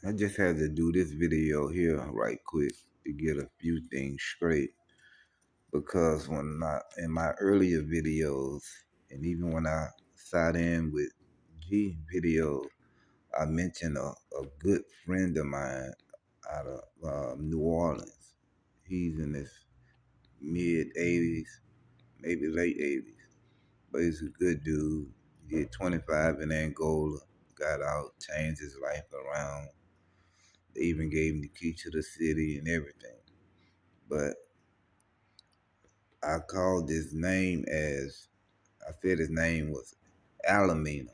I just had to do this video here right quick to get a few things straight because in my earlier videos and even when I sat in with G video, I mentioned a good friend of mine out of New Orleans. He's in his mid 80s, maybe late 80s, but he's a good dude. He did 25 in Angola, got out, changed his life around. They even gave him the key to the city and everything. But I called his name as I said his name was Alamino.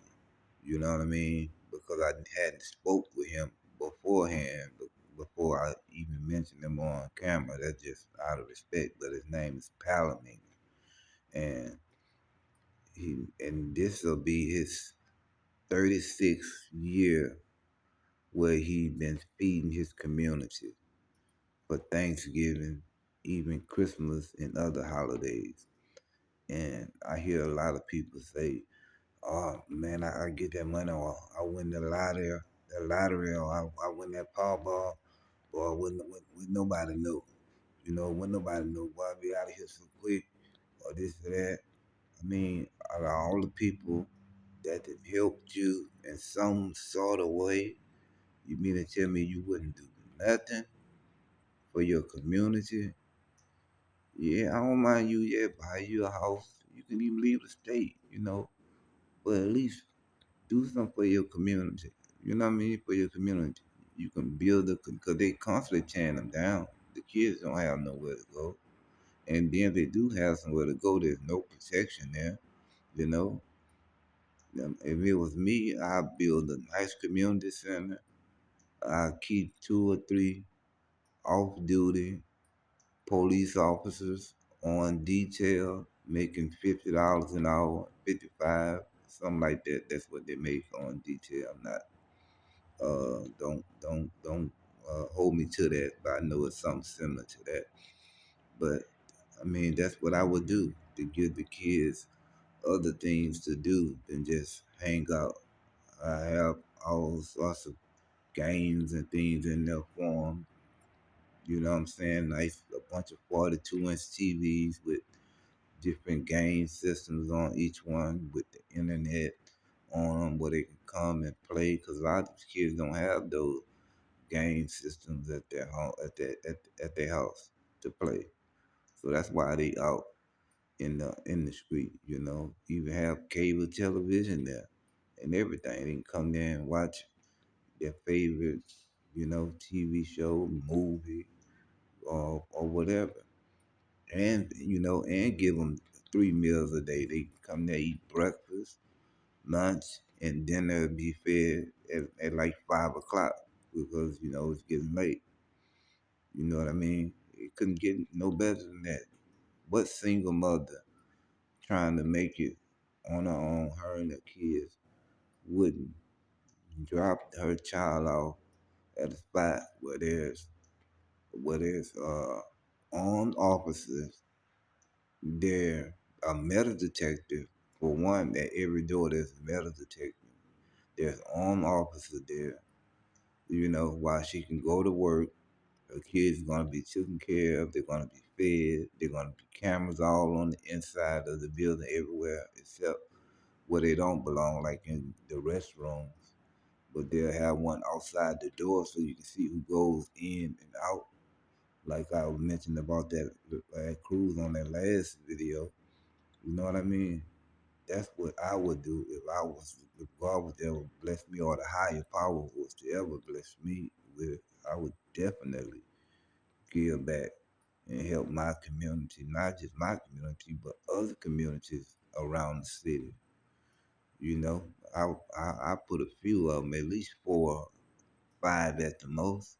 You know what I mean? Because I hadn't spoke with him beforehand, before I even mentioned him on camera. That's just out of respect. But his name is Palomino, and this will be his 36th year where he been feeding his community for Thanksgiving, even Christmas and other holidays. And I hear a lot of people say, "Oh man, I get that money, or I win the lottery, or I win that Powerball, or when nobody know, when nobody know, boy, I be out of here so quick, or this or that." I mean, out of all the people that have helped you in some sort of way, you mean to tell me you wouldn't do nothing for your community? Yeah, I don't mind you, yeah, buy you a house. You can even leave the state, but at least do something for your community. You know what I mean? For your community. You can build because they constantly tearing them down. The kids don't have nowhere to go. And then if they do have somewhere to go, there's no protection there. You know, if it was me, I'd build a nice community center. I'd keep 2 or 3 off duty police officers on detail, making $50 an hour, 55, something like that. That's what they make on detail. I'm not don't hold me to that, but I know it's something similar to that. But I mean, that's what I would do to give the kids other things to do than just hang out. I have all sorts of games and things in their form. You know what I'm saying? Nice, a bunch of 42-inch TVs with different game systems on each one with the internet on them where they can come and play. Because a lot of these kids don't have those game systems at their home at their house to play. So that's why they out in the street. Even have cable television there and everything. They can come there and watch their favorite, TV show, movie, or whatever. And give them 3 meals a day. They come there, eat breakfast, lunch, and dinner be fed at like 5 o'clock because it's getting late. You know what I mean? It couldn't get no better than that. What single mother trying to make it on her own, her and her kids, wouldn't drop her child off at a spot where there's armed officers there, a metal detective, for one, at every door there's a metal detective. There's armed officer there, while she can go to work. Her kids are gonna be taken care of. They're gonna be fed. They're gonna be cameras all on the inside of the building everywhere except where they don't belong, like in the restrooms. But they'll have one outside the door so you can see who goes in and out. Like I mentioned about that cruise on that last video. You know what I mean? That's what I would do if God was ever bless me, or the higher power was to ever bless me with. I would definitely give back and help my community, not just my community, but other communities around the city. You know, I put a few of them, at least 4 or 5 at the most.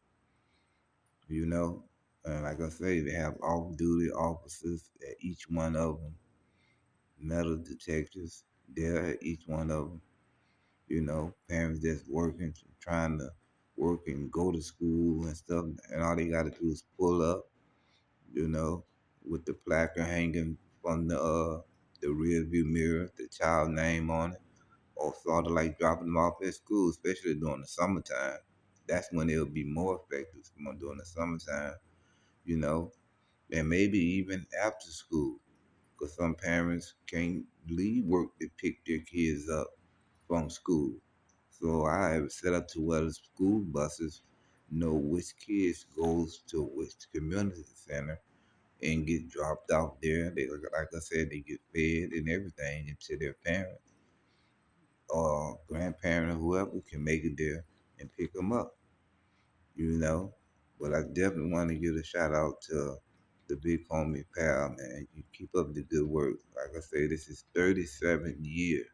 You know, and like I say, they have off-duty officers at each one of them, metal detectors there at each one of them. Parents that's working, trying to work and go to school and stuff, and all they got to do is pull up, you know, with the placard hanging from the rear view mirror, the child name on it, or sort of like dropping them off at school, especially during the summertime. That's when it'll be more effective during the summertime, you know, and maybe even after school, because some parents can't leave work to pick their kids up from school. So I have it set up to where the school buses know which kids goes to which community center and get dropped off there. They, like I said, they get fed and everything into their parents or grandparent or whoever can make it there and pick them up, you know. But I definitely want to give a shout out to the big homie pal, man. You keep up the good work. Like I say, this is 37 years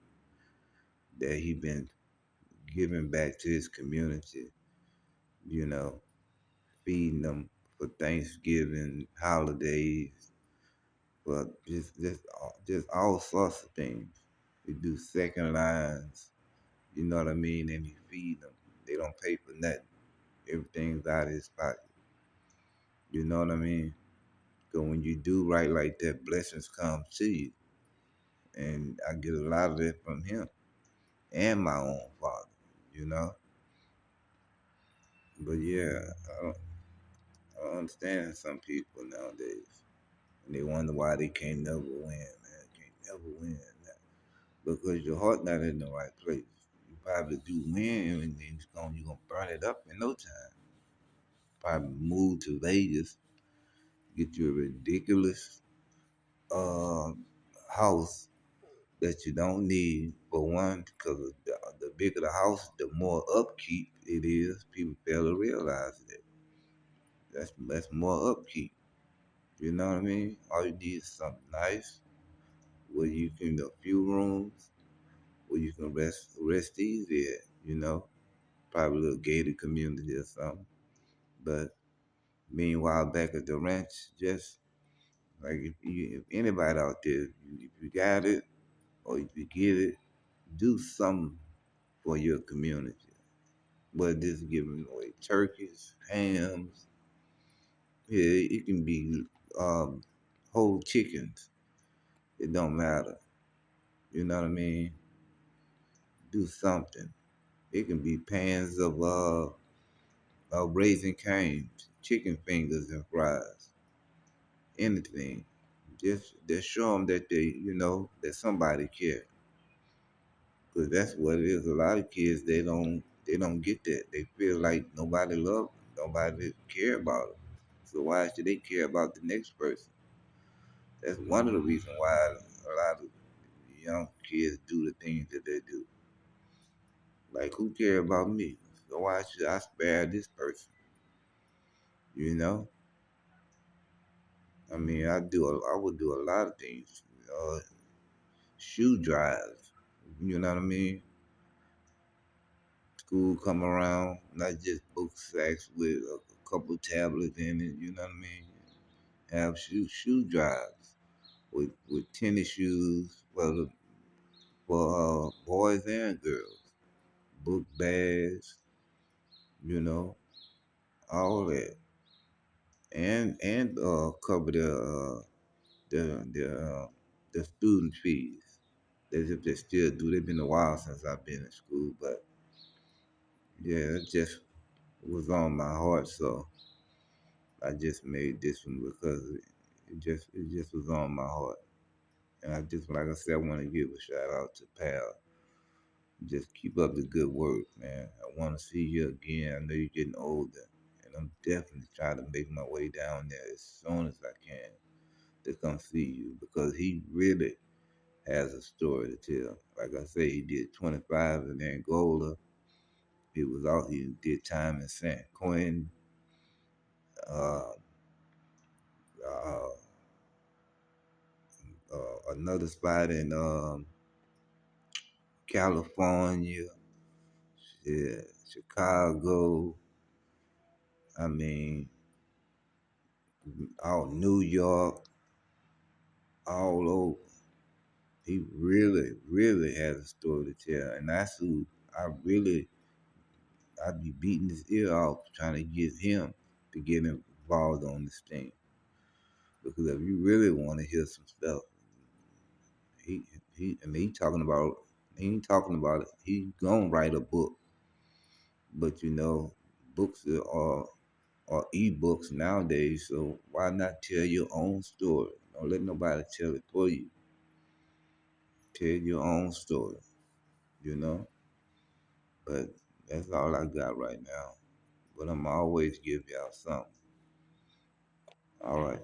that he been giving back to his community, you know, feeding them for Thanksgiving, holidays, but just all sorts of things. He do second lines, you know what I mean, and he feed them. They don't pay for nothing. Everything's out of his pocket. You know what I mean? Because when you do right like that, blessings come to you. And I get a lot of that from him and my own father, you know? But yeah, I don't understand some people nowadays. And they wonder why they can't never win, man. Can't never win. Because your heart not in the right place. You probably do win and then you're gonna burn it up in no time. Probably move to Vegas, get you a ridiculous uh house that you don't need for one, because the bigger the house, the more upkeep it is. People fail to realize that. That's more upkeep. You know what I mean? All you need is something nice where you can a few rooms where you can rest easy at, you know. Probably a little gated community or something. But meanwhile back at the ranch, just like if anybody out there, if you got it or if you get it, do something for your community. Whether this giving away turkeys, hams, yeah, it can be um, whole chickens. It don't matter. You know what I mean? Do something. It can be pans of raising canes, chicken fingers and fries, anything. Just show them that that somebody care. Cause that's what it is. A lot of kids they don't get that. They feel like nobody love them, nobody care about them. So why should they care about the next person? That's one of the reasons why a lot of young kids do the things that they do. Like who care about me? So why should I spare this person? You know? I mean, I would do a lot of things. Shoe drives. You know what I mean? School come around, not just book sacks with a couple tablets in it. You know what I mean? Have shoe drives with tennis shoes for boys and girls, book bags, you know, all that, and cover the the uh, the student fees. As if they still do. They've been a while since I've been in school, but yeah, it just was on my heart, so I just made this one because it just was on my heart, and I just like I said, I want to give a shout out to Pal. Just keep up the good work, man. I want to see you again. I know you're getting older, and I'm definitely trying to make my way down there as soon as I can to come see you because he really has a story to tell. Like I say, he did 25 in Angola. He was out. He did time in San Quentin. Uh, uh, Another spot in California, yeah, Chicago. I mean, all New York, all over. He really, really has a story to tell, and that's who I'd be beating his ear off trying to get him to get involved on this thing. Because if you really want to hear some stuff, he he talking about he ain't talking about it. He gonna write a book, but books are ebooks nowadays, so why not tell your own story? Don't let nobody tell it for you. Tell your own story, you know? But that's all I got right now. But I'm always give y'all something. All right.